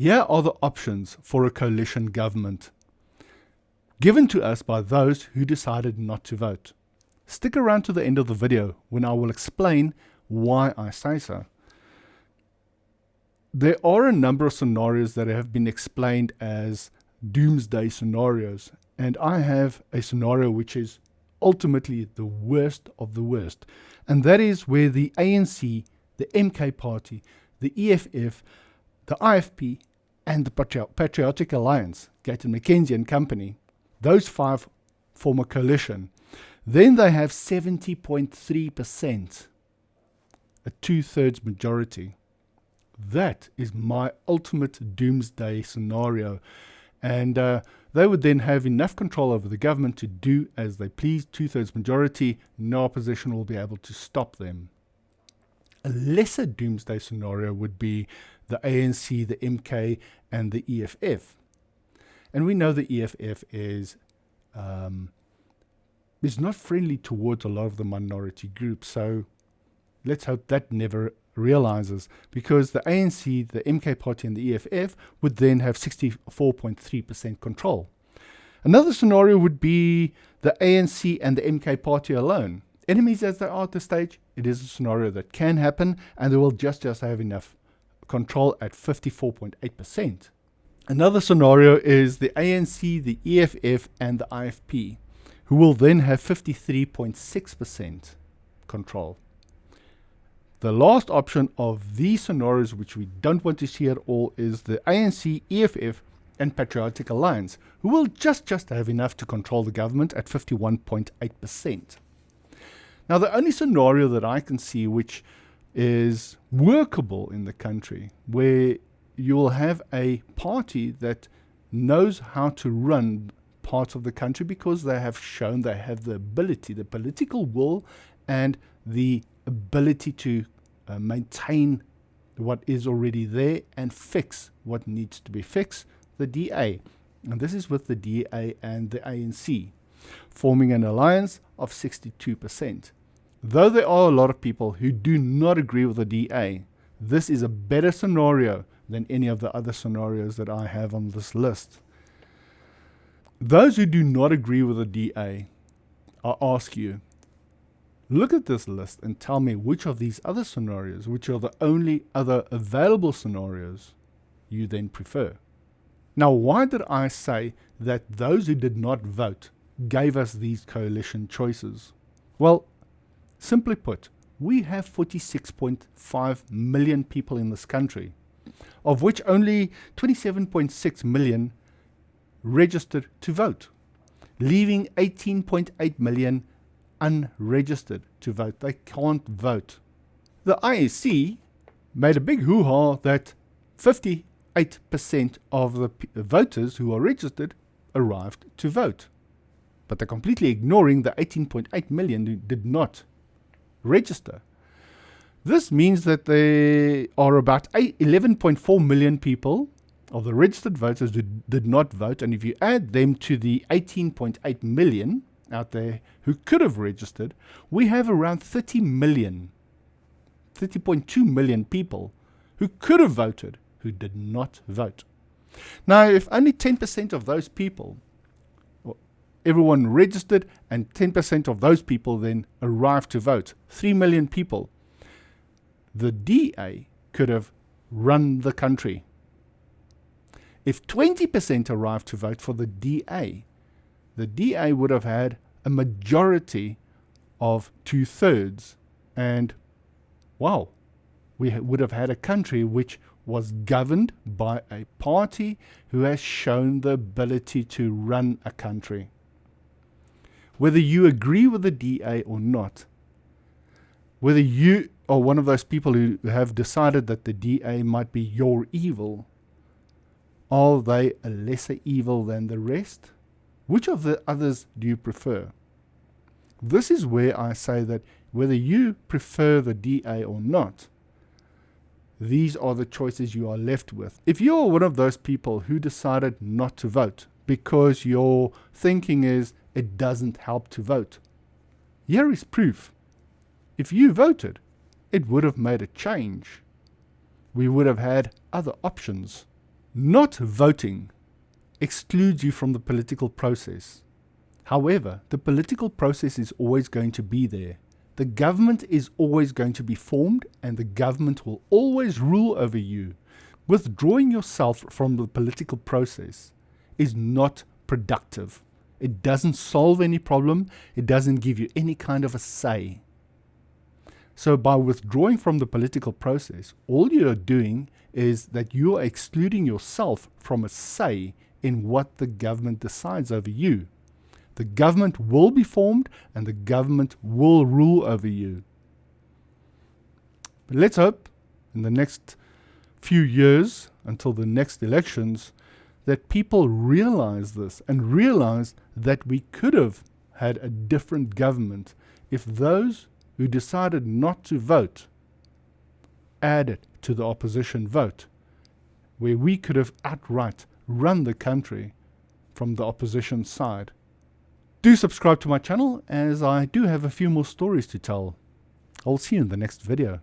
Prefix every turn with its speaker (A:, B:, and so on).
A: Here are the options for a coalition government, given to us by those who decided not to vote. Stick around to the end of the video when I will explain why I say so. There are a number of scenarios that have been explained as doomsday scenarios, and I have a scenario which is ultimately the worst of the worst, and that is where the ANC, the MK Party, the EFF, the IFP, and the Patriotic Alliance, Gayton McKenzie and Company, those five form a coalition. Then they have 70.3%, a 2/3 majority. That is my ultimate doomsday scenario. And they would then have enough control over the government to do as they please, 2/3 majority, no opposition will be able to stop them. A lesser doomsday scenario would be the ANC, the MK, and the EFF. And we know the EFF is not friendly towards a lot of the minority groups, so let's hope that never realizes, because the ANC, the MK Party, and the EFF would then have 64.3% control. Another scenario would be the ANC and the MK Party alone. Enemies as they are at this stage, it is a scenario that can happen, and they will just have enough control at 54.8%. Another scenario is the ANC, the EFF, and the IFP, who will then have 53.6% control. The last option of these scenarios, which we don't want to see at all, is the ANC, EFF, and Patriotic Alliance, who will just have enough to control the government at 51.8%. Now, the only scenario that I can see which is workable in the country, where you will have a party that knows how to run parts of the country because they have shown they have the ability, the political will, and the ability to maintain what is already there and fix what needs to be fixed, the DA. And this is with the DA and the ANC, forming an alliance of 62%. Though there are a lot of people who do not agree with the DA, this is a better scenario than any of the other scenarios that I have on this list. Those who do not agree with the DA, I ask you, look at this list and tell me which of these other scenarios, which are the only other available scenarios, you then prefer. Now, why did I say that those who did not vote gave us these coalition choices? Well, simply put, we have 46.5 million people in this country, of which only 27.6 million registered to vote, leaving 18.8 million unregistered to vote. They can't vote. The IEC made a big hoo-ha that 58% of the voters who are registered arrived to vote. But they're completely ignoring the 18.8 million who did not register. This means that there are about 11.4 million people of the registered voters who did not vote, and if you add them to the 18.8 million out there who could have registered, we have around 30.2 million people who could have voted who did not vote. Now, if only 10% of those people, everyone registered, and 10% of those people then arrived to vote, 3 million people, the DA could have run the country. If 20% arrived to vote for the DA would have had a majority of 2/3, and wow, we would have had a country which was governed by a party who has shown the ability to run a country. Whether you agree with the DA or not, whether you are one of those people who have decided that the DA might be your evil, are they a lesser evil than the rest? Which of the others do you prefer? This is where I say that whether you prefer the DA or not, these are the choices you are left with. If you are one of those people who decided not to vote because your thinking is it doesn't help to vote, here is proof. If you voted, it would have made a change. We would have had other options. Not voting excludes you from the political process. However, the political process is always going to be there. The government is always going to be formed, and the government will always rule over you. Withdrawing yourself from the political process is not productive. It doesn't solve any problem. It doesn't give you any kind of a say. So by withdrawing from the political process, all you are doing is that you are excluding yourself from a say in what the government decides over you. The government will be formed and the government will rule over you. But let's hope in the next few years, until the next elections, that people realize this and realize that we could have had a different government if those who decided not to vote added to the opposition vote, where we could have outright run the country from the opposition side. Do subscribe to my channel, as I do have a few more stories to tell. I'll see you in the next video.